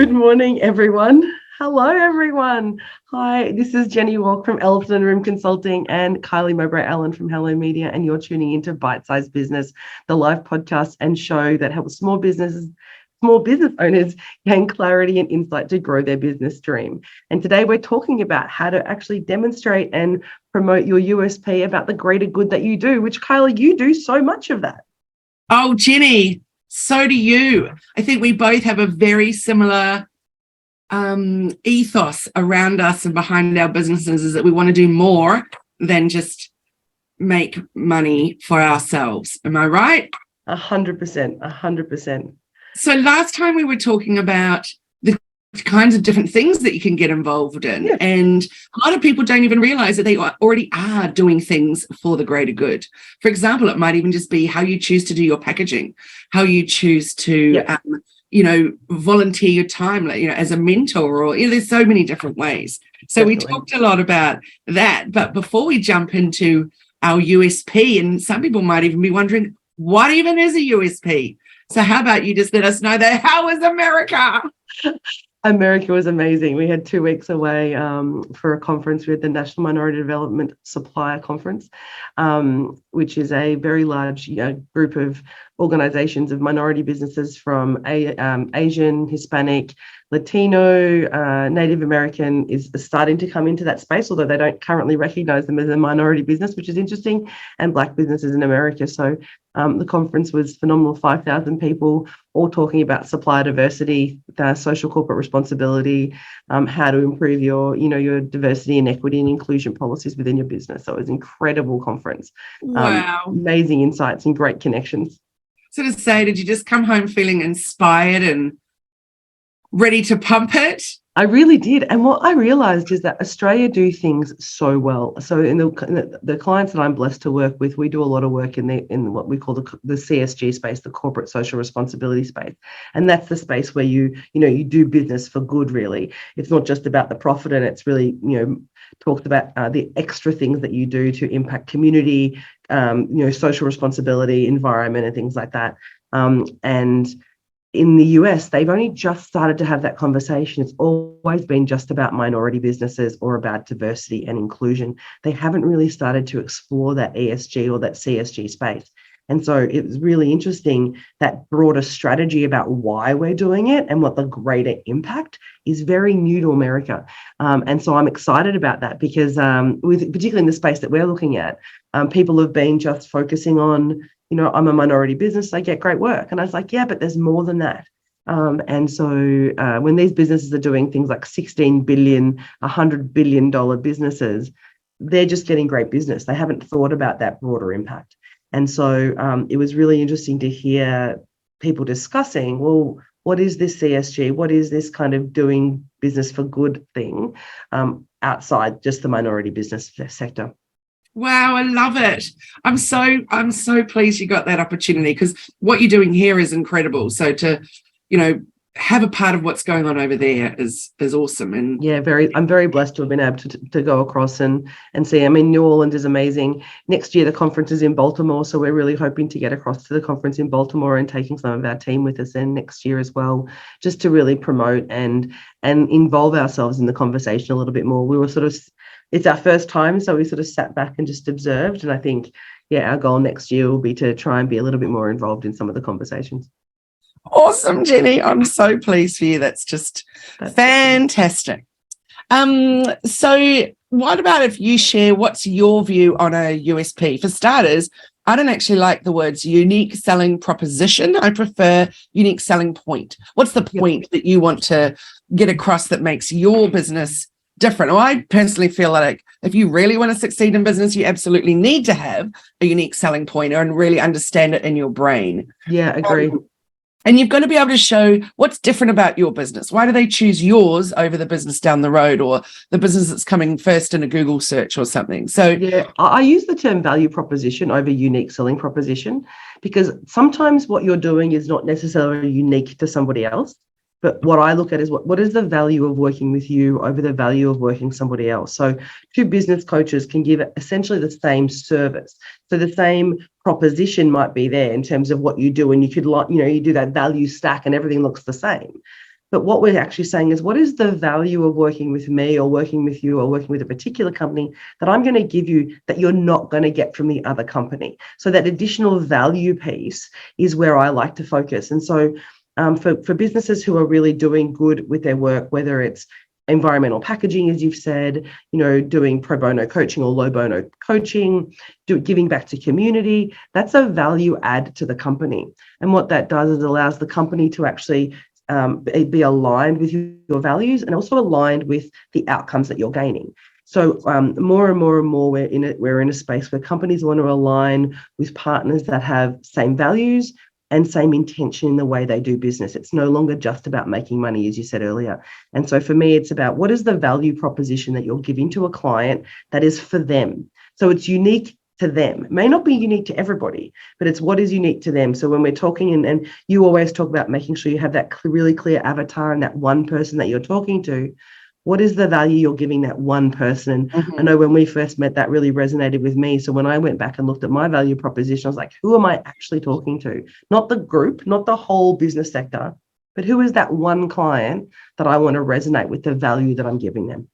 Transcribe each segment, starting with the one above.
Good morning, everyone. Hello, everyone. Hi, this is Jenny Walke from Elephant and Room Consulting and Kylie Mowbray-Allen from Hello Media, and you're tuning into Bite Size Business, the live podcast and show that helps small business owners gain clarity and insight to grow their business dream. And today we're talking about how to actually demonstrate and promote your USP about the greater good that you do, which, Kylie, you do so much of that. Oh, Jenny, so do you. I think we both have a very similar ethos around us and behind our businesses, is that we want to do more than just make money for ourselves. Am I right? 100%. So last time we were talking about the kinds of different things that you can get involved in. Yes. And a lot of people don't even realize that they already are doing things for the greater good. For example, it might even just be how you choose to do your packaging, how you choose to, volunteer your time, as a mentor, or, there's so many different ways. So Definitely. We talked a lot about that. But before we jump into our USP, and some people might even be wondering, what even is a USP? So how about you just let us know that? How was America? America was amazing. We had 2 weeks away for a conference with the National Minority Development Supplier Conference, which is a very large group of organizations of minority businesses from Asian, Hispanic, Latino, Native American is starting to come into that space, although they don't currently recognize them as a minority business, which is interesting, and Black businesses in America. So the conference was phenomenal, 5,000 people, all talking about supplier diversity, social corporate responsibility, how to improve your diversity and equity and inclusion policies within your business. So it was an incredible conference. Wow. Amazing insights and great connections. So to say, did you just come home feeling inspired and ready to pump it? I really did. And what I realized is that Australia do things so well. So in the clients that I'm blessed to work with, we do a lot of work in what we call the CSG space, the corporate social responsibility space. And that's the space where you do business for good, really. It's not just about the profit, and it's really, talked about the extra things that you do to impact community, social responsibility, environment, and things like that. And in the US, they've only just started to have that conversation. It's always been just about minority businesses or about diversity and inclusion. They haven't really started to explore that ESG or that CSG space. And so it was really interesting, that broader strategy about why we're doing it and what the greater impact is very new to America. And so I'm excited about that because particularly in the space that we're looking at, people have been just focusing on, I'm a minority business, I get great work. And I was like, yeah, but there's more than that. And so when these businesses are doing things like $16 billion, $100 billion businesses, they're just getting great business. They haven't thought about that broader impact. And so it was really interesting to hear people discussing, well, what is this CSG? What is this kind of doing business for good thing outside just the minority business sector? Wow, I love it. I'm so pleased you got that opportunity, because what you're doing here is incredible. So to, have a part of what's going on over there is awesome. And yeah, I'm very blessed to have been able to go across and see. I mean, New Orleans is amazing. Next year, the conference is in Baltimore. So we're really hoping to get across to the conference in Baltimore and taking some of our team with us in next year as well, just to really promote and involve ourselves in the conversation a little bit more. We were it's our first time, so we sort of sat back and just observed. And I think, our goal next year will be to try and be a little bit more involved in some of the conversations. Awesome, Jenny. I'm so pleased for you. That's just fantastic. So what about if you share what's your view on a USP? For starters, I don't actually like the words unique selling proposition. I prefer unique selling point. What's the point that you want to get across that makes your business different? Well, I personally feel like if you really want to succeed in business, you absolutely need to have a unique selling point and really understand it in your brain. Yeah, agree. And you've got to be able to show what's different about your business. Why do they choose yours over the business down the road, or the business that's coming first in a Google search or something? So yeah, I use the term value proposition over unique selling proposition, because sometimes what you're doing is not necessarily unique to somebody else. But what I look at is what is the value of working with you over the value of working somebody else. So 2 business coaches can give essentially the same service. So the same proposition might be there in terms of what you do, and you could you do that value stack and everything looks the same. But what we're actually saying is, what is the value of working with me or working with you or working with a particular company that I'm going to give you that you're not going to get from the other company? So that additional value piece is where I like to focus. And so for businesses who are really doing good with their work, whether it's environmental packaging, as you've said, doing pro bono coaching or low bono coaching, giving back to community, that's a value add to the company. And what that does is allows the company to actually be aligned with your values and also aligned with the outcomes that you're gaining. So more and more and more, we're in a space where companies want to align with partners that have same values and same intention in the way they do business. It's no longer just about making money, as you said earlier. And so for me, it's about what is the value proposition that you're giving to a client that is for them. So it's unique to them. It may not be unique to everybody, but it's what is unique to them. So when we're talking, and you always talk about making sure you have that really clear avatar and that one person that you're talking to, what is the value you're giving that one person? I know when we first met, that really resonated with me. So when I went back and looked at my value proposition, I was like, who am I actually talking to? Not the group, not the whole business sector, but who is that one client that I want to resonate with the value that I'm giving them?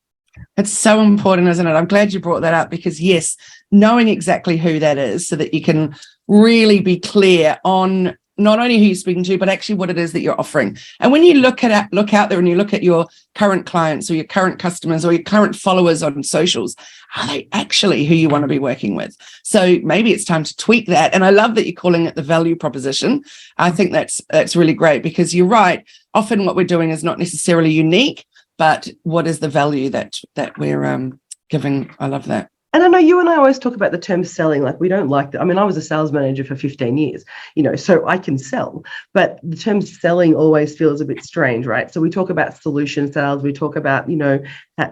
It's so important, isn't it? I'm glad you brought that up because, yes, knowing exactly who that is so that you can really be clear on not only who you're speaking to, but actually what it is that you're offering. And when you look out there and you look at your current clients or your current customers or your current followers on socials, are they actually who you want to be working with? So maybe it's time to tweak that. And I love that you're calling it the value proposition. I think that's really great because you're right. Often what we're doing is not necessarily unique, but what is the value that we're giving? I love that. And I know you and I always talk about the term selling, like we don't like that. I mean, I was a sales manager for 15 years, so I can sell, but the term selling always feels a bit strange, right? So we talk about solution sales, we talk about,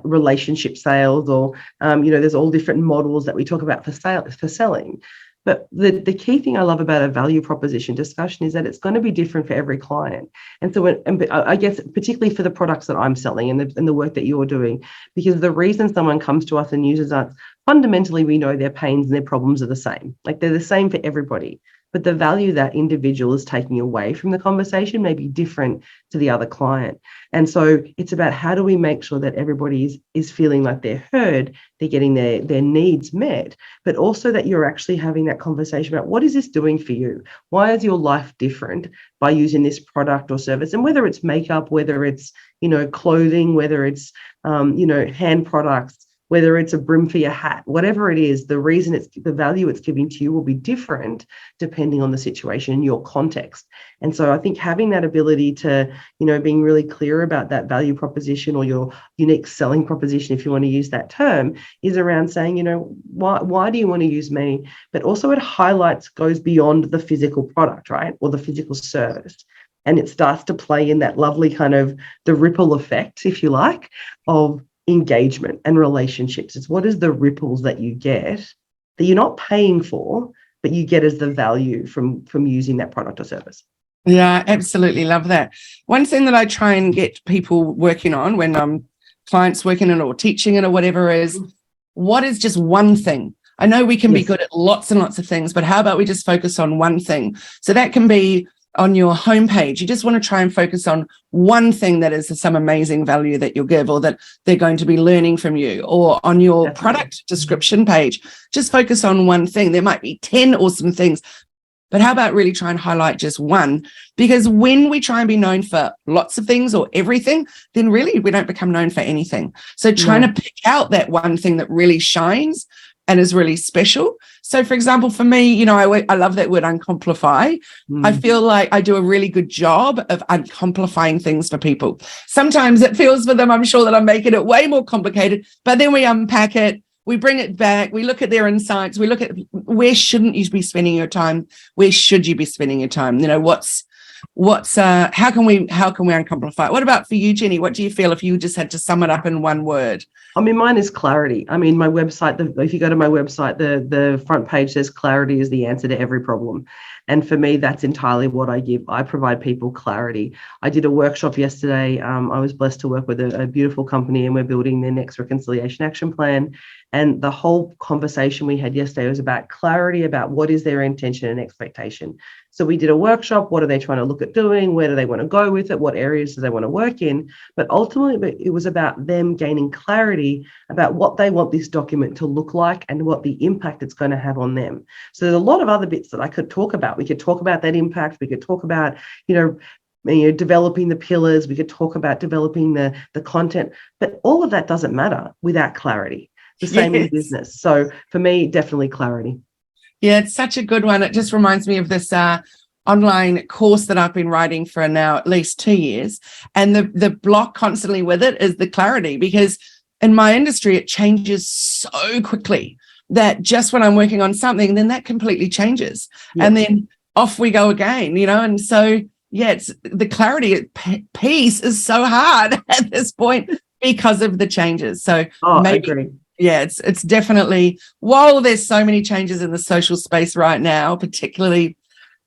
relationship sales, or, there's all different models that we talk about for selling. But the key thing I love about a value proposition discussion is that it's going to be different for every client. And so I guess particularly for the products that I'm selling and the work that you're doing, because the reason someone comes to us and uses us, fundamentally we know their pains and their problems are the same. Like they're the same for everybody. But the value that individual is taking away from the conversation may be different to the other client. And so it's about how do we make sure that everybody is feeling like they're heard, they're getting their needs met, but also that you're actually having that conversation about what is this doing for you? Why is your life different by using this product or service? And whether it's makeup, whether it's, clothing, whether it's, hand products, whether it's a brim for your hat, whatever it is, the reason the value it's giving to you will be different depending on the situation and your context. And so I think having that ability to, being really clear about that value proposition or your unique selling proposition, if you want to use that term, is around saying, why do you want to use me? But also it goes beyond the physical product, right? Or the physical service. And it starts to play in that lovely kind of the ripple effect, if you like, of engagement and relationships. It's what is the ripples that you get that you're not paying for, but you get as the value from using that product or service. Yeah, absolutely love that. One thing that I try and get people working on when I'm clients working in or teaching it or whatever is, what is just one thing? I know we can be good at lots and lots of things, but how about we just focus on one thing? So that can be on your homepage. You just want to try and focus on one thing that is some amazing value that you'll give or that they're going to be learning from you, or on your product description page, just focus on one thing. There might be 10 awesome things, but how about really try and highlight just one? Because when we try and be known for lots of things or everything, then really we don't become known for anything. So trying to pick out that one thing that really shines and is really special. So, for example, for me, I love that word uncomplify. I feel like I do a really good job of uncomplifying things for people. Sometimes it feels for them, I'm sure, that I'm making it way more complicated, but then we unpack it, we bring it back, we look at their insights, we look at where shouldn't you be spending your time, where should you be spending your time? How can we uncomplify it? What about for you, Jenni? What do you feel if you just had to sum it up in one word? I mean, mine is clarity. I mean, my website, if you go to my website, the front page says clarity is the answer to every problem. And for me, that's entirely what I give. I provide people clarity. I did a workshop yesterday. I was blessed to work with a beautiful company, and we're building their next reconciliation action plan. And the whole conversation we had yesterday was about clarity about what is their intention and expectation. So we did a workshop. What are they trying to look at doing? Where do they want to go with it? What areas do they want to work in? But ultimately, it was about them gaining clarity about what they want this document to look like and what the impact it's going to have on them. So there's a lot of other bits that I could talk about. We could talk about that impact. We could talk about, developing the pillars. We could talk about developing the content. But all of that doesn't matter without clarity. The same in business. So for me, definitely clarity. Yeah, it's such a good one. It just reminds me of this online course that I've been writing for now at least 2 years. And the block constantly with it is the clarity, because in my industry, it changes so quickly that just when I'm working on something, then that completely changes. Yep. And then off we go again, And so, it's the clarity piece is so hard at this point because of the changes. So maybe, I agree. Yeah, it's definitely, while there's so many changes in the social space right now, particularly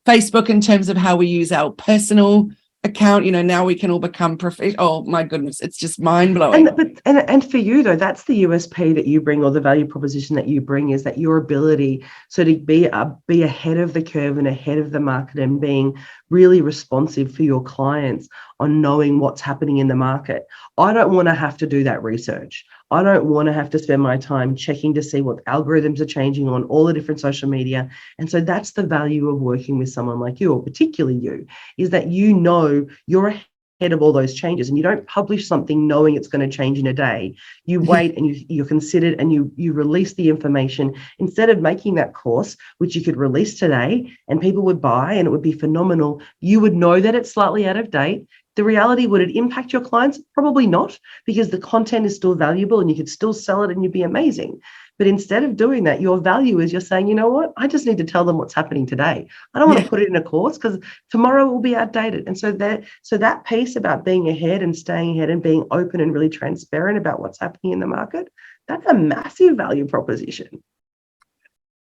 Facebook in terms of how we use our personal account, now we can all become professional. Oh my goodness, it's just mind-blowing. And for you though, that's the USP that you bring, or the value proposition that you bring, is that your ability to be ahead of the curve and ahead of the market, and being really responsive for your clients on knowing what's happening in the market. I don't want to have to do that research. I don't want to have to spend my time checking to see what algorithms are changing on all the different social media. And so that's the value of working with someone like you, or particularly you, is that you're ahead of all those changes, and you don't publish something knowing it's going to change in a day. You wait and you're considered, and you release the information. Instead of making that course, which you could release today and people would buy and it would be phenomenal, you would know that it's slightly out of date. The reality, would it impact your clients? Probably not, because the content is still valuable and you could still sell it and you'd be amazing. But instead of doing that, your value is you're saying, you know what, I just need to tell them what's happening today. I don't want to put it in a course because tomorrow will be outdated. And so that piece about being ahead and staying ahead and being open and really transparent about what's happening in the market, that's a massive value proposition.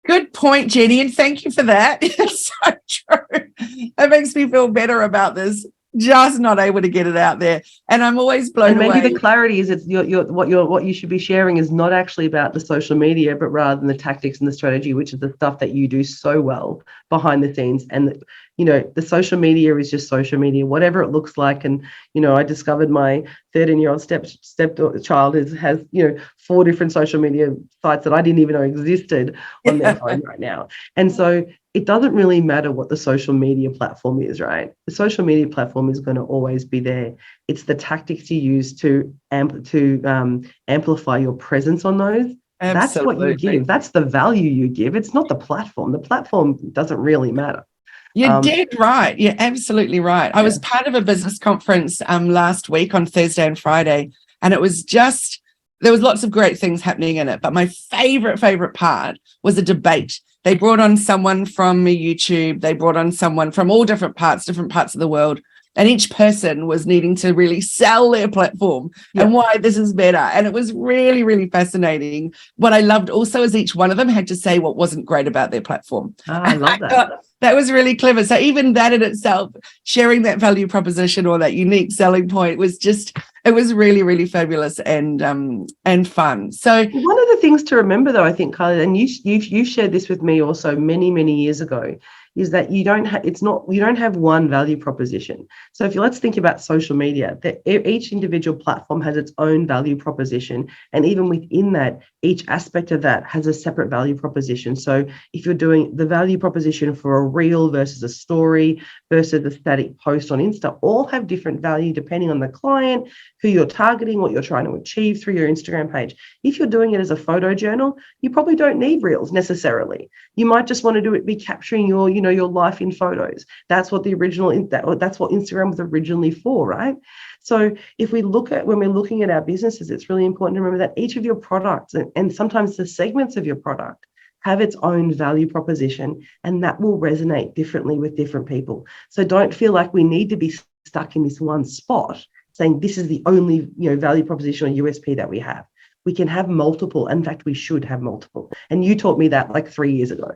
Good point, Jenny, and thank you for that. It's so true. It makes me feel better about this. Just not able to get it out there, and I'm always blown away. And maybe the clarity is, it's what you should be sharing is not actually about the social media, but rather than the tactics and the strategy, which is the stuff that you do so well behind the scenes. And the social media is just social media, whatever it looks like. And I discovered my 13-year-old stepchild has 4 different social media sites that I didn't even know existed on their phone right now. And so it doesn't really matter what the social media platform is, right? The social media platform is going to always be there. It's the tactics you use to amplify your presence on those. Absolutely. That's what you give. That's the value you give. It's not the platform. The platform doesn't really matter. You're dead right. You're absolutely right. I was part of a business conference last week on Thursday and Friday, and it was there was lots of great things happening in it. But my favorite part was a debate. They brought on someone from YouTube. They brought on someone from all different parts of the world. And each person was needing to really sell their platform and why this is better. And it was really, really fascinating. What I loved also is each one of them had to say what wasn't great about their platform. I love that. That was really clever. So even that in itself, sharing that value proposition or that unique selling point was it was really, really fabulous and fun. So one of the things to remember, though, I think, Kylie, and you shared this with me also many, many years ago, is that you don't have one value proposition. So let's think about social media, that each individual platform has its own value proposition, and even within that, each aspect of that has a separate value proposition. So if you're doing the value proposition for a reel versus a story versus a static post on Insta, all have different value depending on the client, who you're targeting, what you're trying to achieve through your Instagram page. If you're doing it as a photo journal, you probably don't need reels necessarily. You might just want to be capturing your life in photos. That's what that's what Instagram was originally for, right? So if when we're looking at our businesses, it's really important to remember that each of your products and sometimes the segments of your product have its own value proposition, and that will resonate differently with different people. So don't feel like we need to be stuck in this one spot saying this is the only value proposition or USP that we have. We can have multiple. In fact, we should have multiple. And you taught me that like 3 years ago.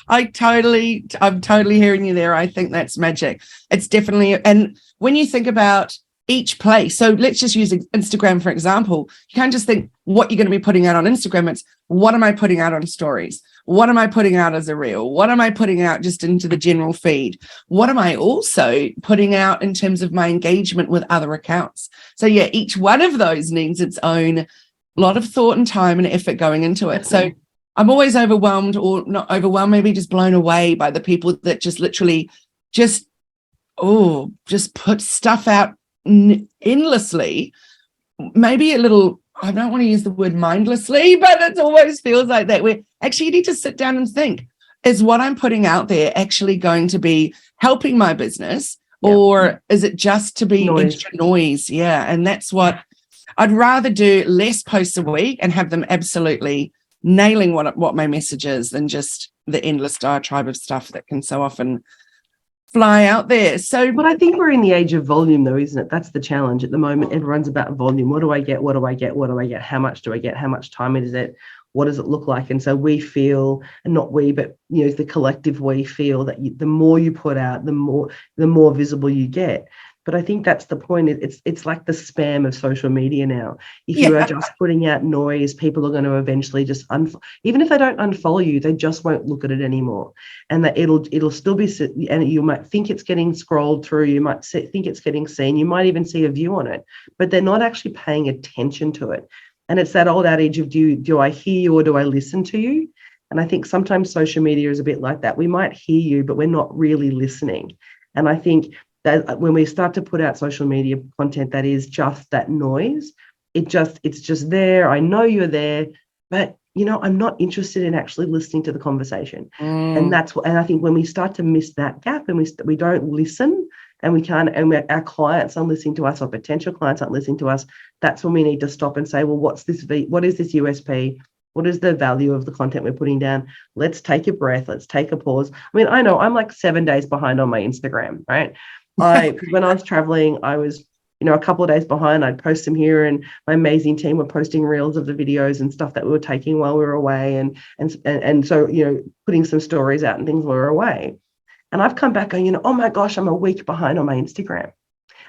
I'm totally hearing you there. I think that's magic. It's definitely, and when you think about each place. So let's just use Instagram, for example. You can't just think what you're going to be putting out on Instagram. It's what am I putting out on stories? What am I putting out as a reel? What am I putting out just into the general feed? What am I also putting out in terms of my engagement with other accounts? So yeah, each one of those needs its own lot of thought and time and effort going into it. So I'm always overwhelmed, or not overwhelmed, maybe just blown away by the people that just literally just put stuff out endlessly, maybe a little, I don't want to use the word mindlessly, but it always feels like that, where actually you need to sit down and think, is what I'm putting out there actually going to be helping my business, or is it just to be extra noise? Yeah. And that's what I'd rather do, less posts a week and have them absolutely nailing what my message is, than just the endless diatribe of stuff that can so often fly out there. So, but I think we're in the age of volume, though, isn't it? That's the challenge at the moment. Everyone's about volume. What do I get? What do I get? What do I get? How much do I get? How much time is it? What does it look like? And so we feel, and not we, but the collective, we feel that the more you put out, the more visible you get. But I think that's the point. It's like the spam of social media now. If you are just putting out noise, people are going to eventually just even if they don't unfollow you, they just won't look at it anymore. And that it'll still be, and you might think it's getting scrolled through. You might think it's getting seen. You might even see a view on it, but they're not actually paying attention to it. And it's that old adage of do I hear you or do I listen to you? And I think sometimes social media is a bit like that. We might hear you, but we're not really listening. And I think that when we start to put out social media content that is just that noise, it's just there. I know you're there, but I'm not interested in actually listening to the conversation. And I think when we start to miss that gap, and we don't listen, and we can't, and our clients aren't listening to us, or potential clients aren't listening to us, that's when we need to stop and say, well, what is this USP? What is the value of the content we're putting down? Let's take a breath. Let's take a pause. I mean, I know I'm like 7 days behind on my Instagram, right? When I was traveling, I was, a couple of days behind. I'd post them here, and my amazing team were posting reels of the videos and stuff that we were taking while we were away, and so putting some stories out and things while we were away. And I've come back going, oh my gosh, I'm a week behind on my Instagram,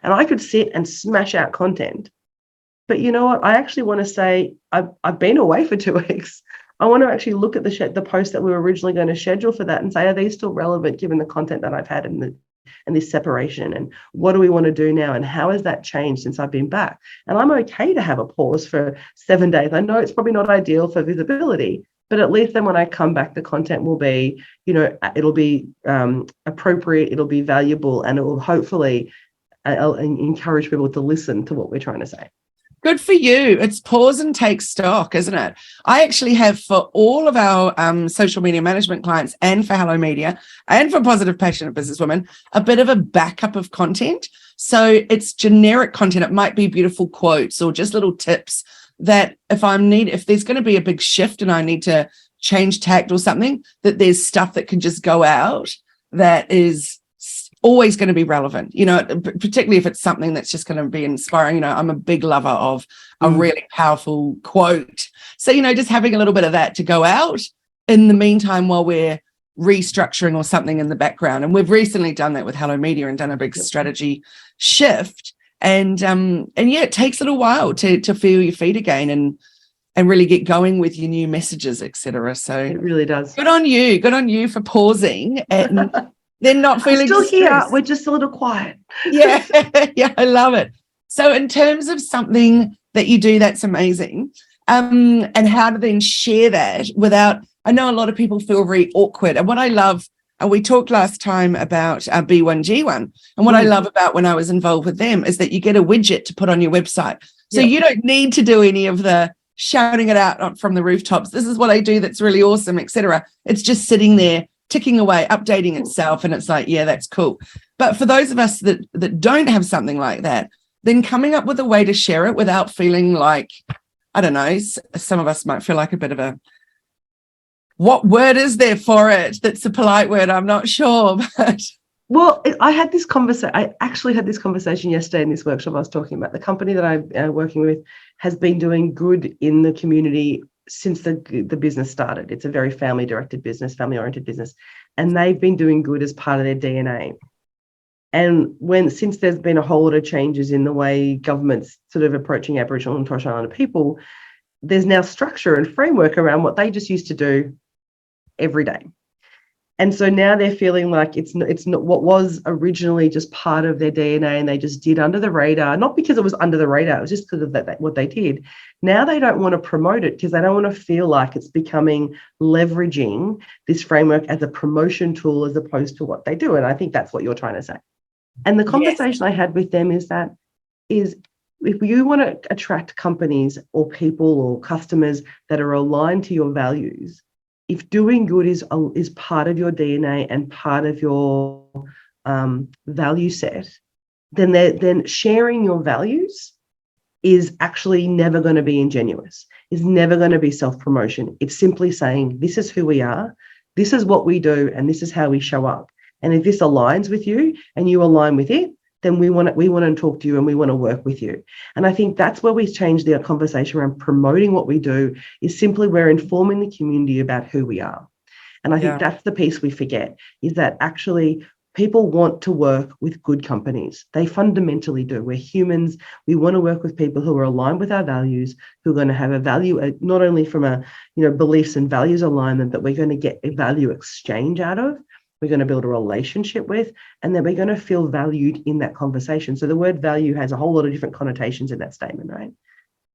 and I could sit and smash out content. But you know what? I actually want to say I've been away for 2 weeks. I want to actually look at the post that we were originally going to schedule for that and say, are these still relevant given the content that I've had and this separation, and what do we want to do now, and how has that changed since I've been back? And I'm okay to have a pause for 7 days. I know it's probably not ideal for visibility, but at least then when I come back, the content will be, it'll be appropriate, it'll be valuable, and it will hopefully encourage people to listen to what we're trying to say. Good for you. It's pause and take stock, isn't it? I actually have, for all of our social media management clients, and for Hello Media, and for Positive Passionate Businesswomen, a bit of a backup of content. So it's generic content. It might be beautiful quotes or just little tips that if there's going to be a big shift and I need to change tact or something, that there's stuff that can just go out that is always going to be relevant, particularly if it's something that's just going to be inspiring. I'm a big lover of a really powerful quote. So, just having a little bit of that to go out in the meantime while we're restructuring or something in the background. And we've recently done that with Hello Media and done a big strategy shift. And it takes a little while to feel your feet again and really get going with your new messages, etc. So it really does. Good on you for pausing and they're not feeling still distressed. Here. We're just a little quiet. Yeah, I love it. So in terms of something that you do that's amazing, and how to then share that without, I know a lot of people feel very awkward. And what I love, and we talked last time about B1G1, and what I love about when I was involved with them is that you get a widget to put on your website. So you don't need to do any of the shouting it out from the rooftops. This is what I do that's really awesome, etc. It's just sitting there, ticking away, updating itself, and it's like, yeah, that's cool. But for those of us that don't have something like that, then coming up with a way to share it without feeling like, I don't know, some of us might feel like a bit of a, what word is there for it that's a polite word? I'm not sure. But well, I actually had this conversation yesterday in this workshop I was talking about. The company that I'm working with has been doing good in the community since the business started. It's a very family-oriented business, and they've been doing good as part of their DNA. And since there's been a whole lot of changes in the way government's sort of approaching Aboriginal and Torres Strait Islander people, there's now structure and framework around what they just used to do every day. And so now they're feeling like it's not what was originally just part of their DNA and they just did under the radar, not because it was under the radar, it was just because of that what they did. Now they don't want to promote it because they don't want to feel like it's becoming leveraging this framework as a promotion tool as opposed to what they do. And I think that's what you're trying to say. And the conversation I had with them is if you want to attract companies or people or customers that are aligned to your values, if doing good is part of your DNA and part of your value set, then sharing your values is actually never going to be ingenuous. It's never going to be self-promotion. It's simply saying, this is who we are, this is what we do, and this is how we show up. And if this aligns with you and you align with it, then we want to talk to you and we want to work with you. And I think that's where we change the conversation around promoting what we do, is simply we're informing the community about who we are. And I think that's the piece we forget, is that actually people want to work with good companies. They fundamentally do. We're humans. We want to work with people who are aligned with our values, who are going to have a value, not only from a beliefs and values alignment, but we're going to get a value exchange out of. We're going to build a relationship with, and then we're going to feel valued in that conversation. So the word value has a whole lot of different connotations in that statement, right?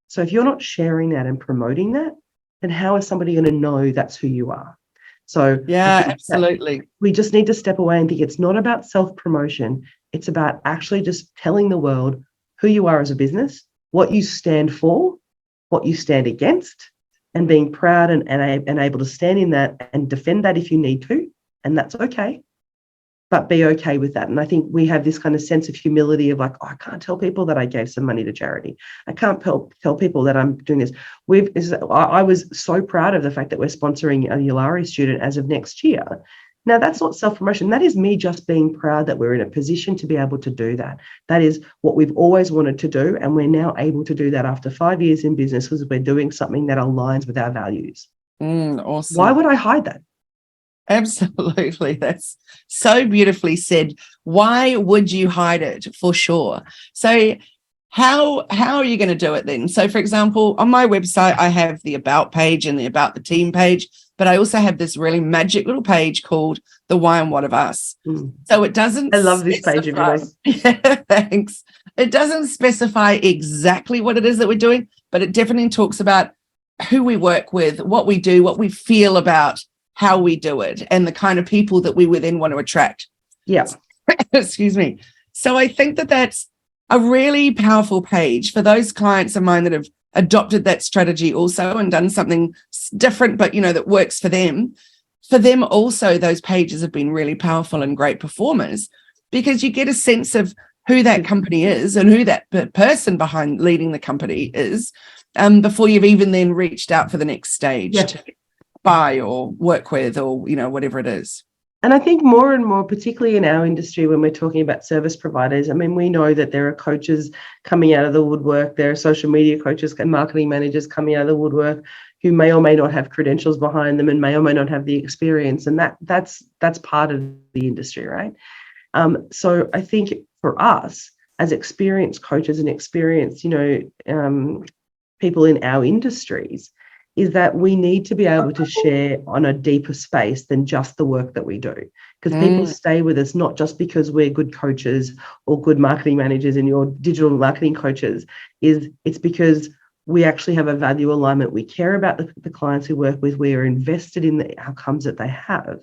So if you're not sharing that and promoting that, then how is somebody going to know that's who you are? So absolutely. We just need to step away and think it's not about self-promotion. It's about actually just telling the world who you are as a business, what you stand for, what you stand against, and being proud and able to stand in that and defend that if you need to. And that's okay, but be okay with that. And I think we have this kind of sense of humility of like, I can't tell people that I gave some money to charity. I can't tell people that I'm doing this. I was so proud of the fact that we're sponsoring a Ulari student as of next year. Now, that's not self-promotion. That is me just being proud that we're in a position to be able to do that. That is what we've always wanted to do. And we're now able to do that after 5 years in business because we're doing something that aligns with our values. Awesome. Why would I hide that? Absolutely. That's so beautifully said. Why would you hide it? For sure. So how are you going to do it then? So, for example, on my website, I have the About page and the About the Team page, but I also have this really magic little page called the Why and What of Us. So it doesn't... I love this page of yours. Yeah, thanks. It doesn't specify exactly what it is that we're doing, but it definitely talks about who we work with, what we do, what we feel about how we do it, and the kind of people that we would then want to attract. Yeah. Excuse me. So I think that that's a really powerful page for those clients of mine that have adopted that strategy also and done something different, but, that works for them. For them also, those pages have been really powerful and great performers because you get a sense of who that company is and who that person behind leading the company is before you've even then reached out for the next stage to buy or work with or, whatever it is. And I think more and more, particularly in our industry, when we're talking about service providers, I mean, we know that there are coaches coming out of the woodwork. There are social media coaches and marketing managers coming out of the woodwork who may or may not have credentials behind them and may or may not have the experience. And that's part of the industry, right? So I think for us as experienced coaches and experienced, people in our industries, is that we need to be able to share on a deeper space than just the work that we do. Because people stay with us not just because we're good coaches or good marketing managers and your digital marketing coaches, it's because we actually have a value alignment. We care about the clients we work with. We are invested in the outcomes that they have.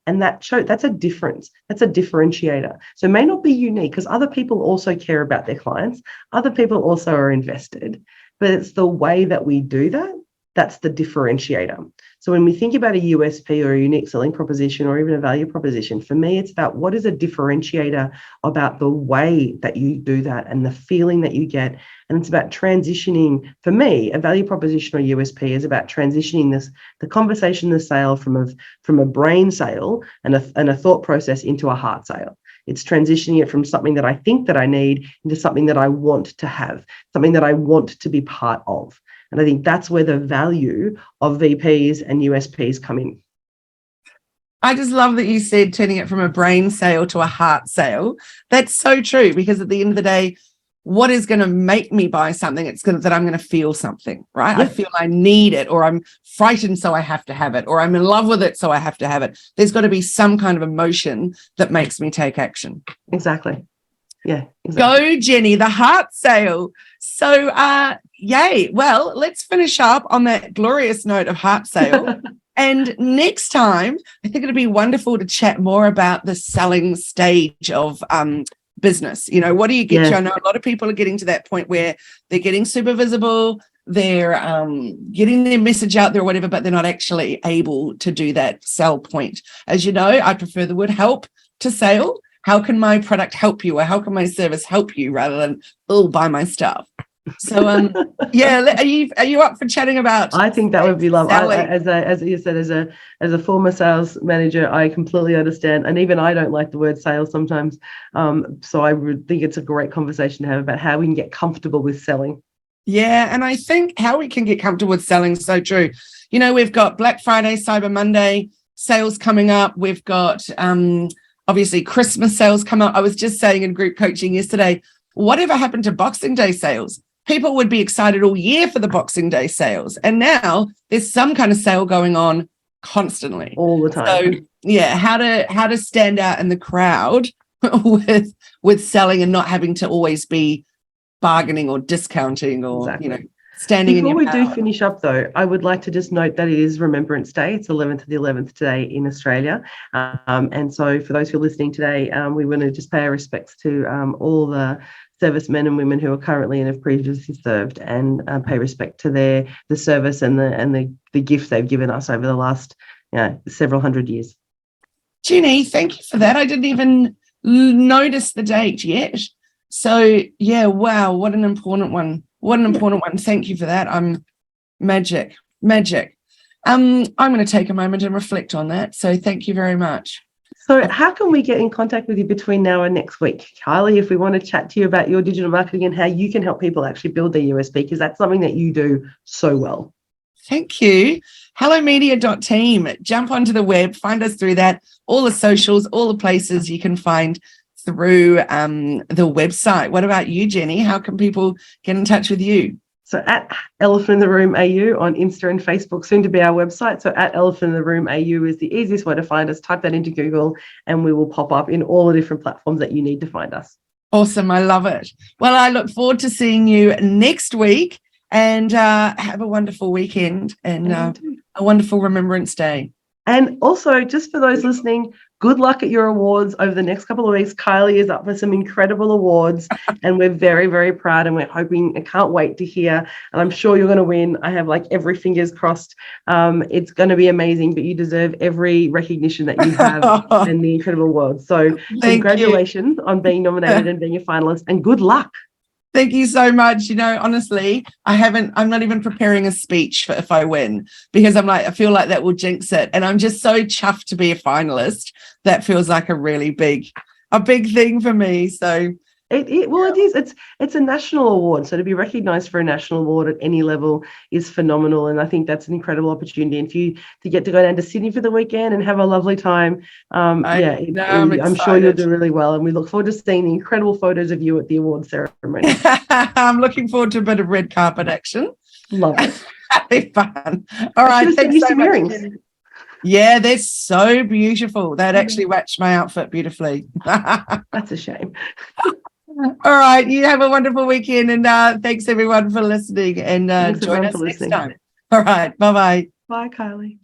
And that's a difference. That's a differentiator. So it may not be unique because other people also care about their clients. Other people also are invested. But it's the way that we do that. That's the differentiator. So when we think about a USP or a unique selling proposition or even a value proposition, for me, it's about what is a differentiator about the way that you do that and the feeling that you get. And it's about transitioning. For me, a value proposition or USP is about transitioning the conversation, the sale from a brain sale and a thought process into a heart sale. It's transitioning it from something that I think that I need into something that I want to have, something that I want to be part of. And I think that's where the value of VPs and USPs come in. I just love that you said turning it from a brain sale to a heart sale. That's so true, because at the end of the day, what is going to make me buy something? It's going that I'm going to feel something, right? Yep. I feel I need it, or I'm frightened, so I have to have it, or I'm in love with it, so I have to have it. There's got to be some kind of emotion that makes me take action. Exactly. Yeah. Exactly. Go, Jenni, the heart sale. So, yay. Well, let's finish up on that glorious note of heart sale. And next time, I think it'd be wonderful to chat more about the selling stage of business. You know, what do you get to? I know a lot of people are getting to that point where they're getting super visible, they're getting their message out there or whatever, but they're not actually able to do that sell point. As you know, I prefer the word help to sale. How can my product help you, or how can my service help you, rather than, oh, buy my stuff. So yeah, are you up for chatting about? I think that would be lovely. As you said, as a former sales manager, I completely understand, and even I don't like the word sales sometimes. So I would think it's a great conversation to have about how we can get comfortable with selling. Yeah, and I think how we can get comfortable with selling is so true. You know, we've got Black Friday, Cyber Monday sales coming up. We've got obviously Christmas sales come up. I was just saying in group coaching yesterday, whatever happened to Boxing Day sales? People would be excited all year for the Boxing Day sales. And now there's some kind of sale going on constantly. All the time. So yeah, how to stand out in the crowd with selling and not having to always be bargaining or discounting or, exactly. You know, standing in your power. Before we do finish up, though, I would like to just note that it is Remembrance Day. It's 11th to the 11th today in Australia. And so for those who are listening today, we want to just pay our respects to all the servicemen and women who are currently and have previously served, and pay respect to the service and the gift they've given us over the last several hundred years. Jenni, thank you for that. I didn't even notice the date yet. So yeah, wow, what an important one. What an important one. Thank you for that. I'm magic. I'm going to take a moment and reflect on that. So thank you very much. So how can we get in contact with you between now and next week, Kylie, if we want to chat to you about your digital marketing and how you can help people actually build their USP, because that's something that you do so well. Thank you. hellomedia.team. Jump onto the web, find us through that, all the socials, all the places you can find through the website. What about you, Jenni? How can people get in touch with you? So at Elephant in the Room AU on Insta and Facebook, soon to be our website. So at Elephant in the Room AU is the easiest way to find us. Type that into Google and we will pop up in all the different platforms that you need to find us. Awesome. I love it. Well, I look forward to seeing you next week, and have a wonderful weekend and a wonderful Remembrance Day. And also, just for those listening, good luck at your awards over the next couple of weeks. Kylie is up for some incredible awards and we're very, very proud, and we're hoping, I can't wait to hear, and I'm sure you're going to win. I have like every fingers crossed. It's going to be amazing, but you deserve every recognition that you have in the incredible awards. So congratulations on being nominated and being a finalist, and good luck. Thank you so much. You know, honestly, I'm not even preparing a speech for if I win, because I feel like that will jinx it. And I'm just so chuffed to be a finalist. That feels like a really big thing for me. So it is. It's a national award. So to be recognised for a national award at any level is phenomenal. And I think that's an incredible opportunity. And to get to go down to Sydney for the weekend and have a lovely time. I'm sure you'll do really well. And we look forward to seeing the incredible photos of you at the award ceremony. I'm looking forward to a bit of red carpet action. Love it. That'd be fun. All right. Thanks so much. Earrings. Yeah, they're so beautiful. They'd actually match my outfit beautifully. That's a shame. All right. You have a wonderful weekend, and thanks everyone for listening, and join us next time. All right. Bye-bye. Bye, Kylie.